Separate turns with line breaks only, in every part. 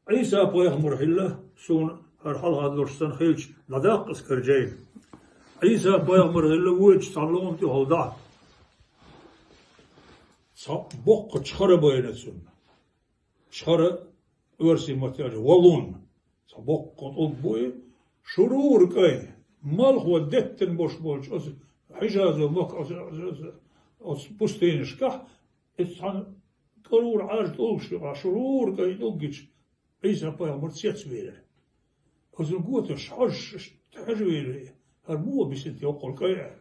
عيسى بيغمر هلا سون هرحل هذا لورستان خيلش لداق اسكرجين عيسى بيغمر هلا ويج تعلم تي هودا بق تشخر بينسون شخر ورسي متاج والون بق طبوي شرور كاي مال هو دتن بوش بولش حجاز ومك أس بستينش كح إتحن كرور عارض أوش شرور كاي توجش عيسى بيغمر تسيت ويله هذا قوة شحش تحجويله هرمو بيسنت يقول كاي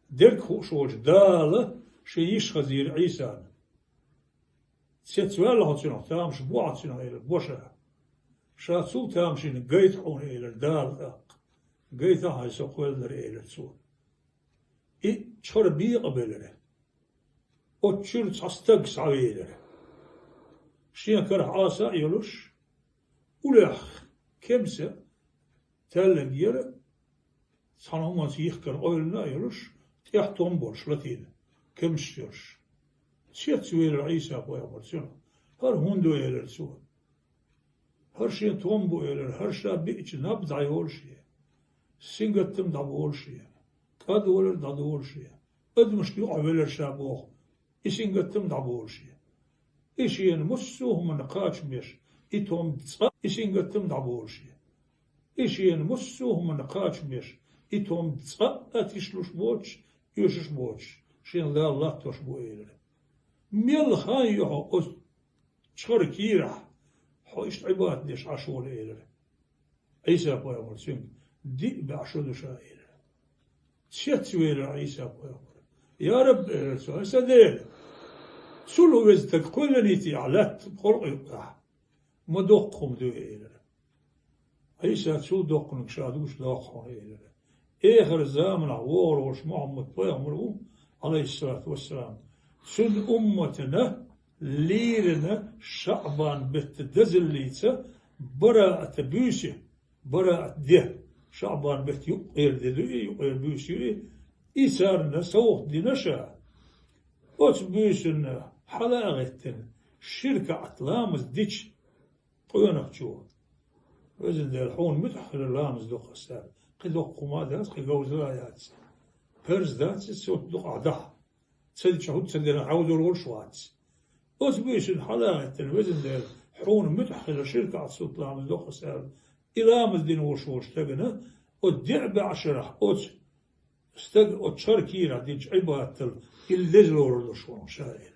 درك هو شوج دالة شيش خزير عيسى تسيت ويله هتشنو تامش بوعتشنو إلى بوشة شاتسو تامشين قيت حون إلى دال قيت هاي سقول إلى تسو إيه شر بي قبله أتشر تستق سعيله شيء كره عاسى يلوش ولح كمسة تلق يرى صنعوا ما سيخكر قولنا يلوش تحتهم برش لتين كمش يرش شيء تسوي عيسى أبويا برسنا هر هندو يلر سو هر شيء تومبو يلر هر شيء بيج نبض يقول شيء سينغتم دبول شيء كاد ولر دبول شيء قد مش يقبل شابوه إسينغتم دبول شيء إشين مسوه من قاش مش إتهم تصا إسينغتم دبول شيء إشين مسوه من قاش مش إتهم تصا أتيشلوش بوش يوشش بوش شين لا الله توش بويل ميل خان يحو شخر كيرح حوشت عباد ديش عشول إيل عيسى بويا مرسين دي بعشود شائل تشت ويل عيسى بويا يا رب سدير سلو وزتك كل نيتي علت قرق مدقهم دو إيل عيسى سو دقنك شادوش دقهم إيل آخر الزمن عوار وش محمد بويا مرو عليه الصلاة والسلام سن أمتنا ليرنا شعبان بتدزليتsa براءة بيسي براءة ده شعبان بت يقير دلوي يقير بيسي إسارنا سوق دي نشا أت بيسنا حلاغتنا شركة أطلامز ديش قيونك شو وزن ده الحون متحل اللامز دو خسار قدو قمادات قدو زرايات فرز دات سوت دو عده تسد شهود تسدنا عودوا الورشوات أتبيش حلاغة الوزن ده حون متحل شركة عصوت لامز دو خسار إلامز دين وشوش تغنى ودعب عشرة أت شركيرة ديج عباتل إلدزلور دو شوان شاير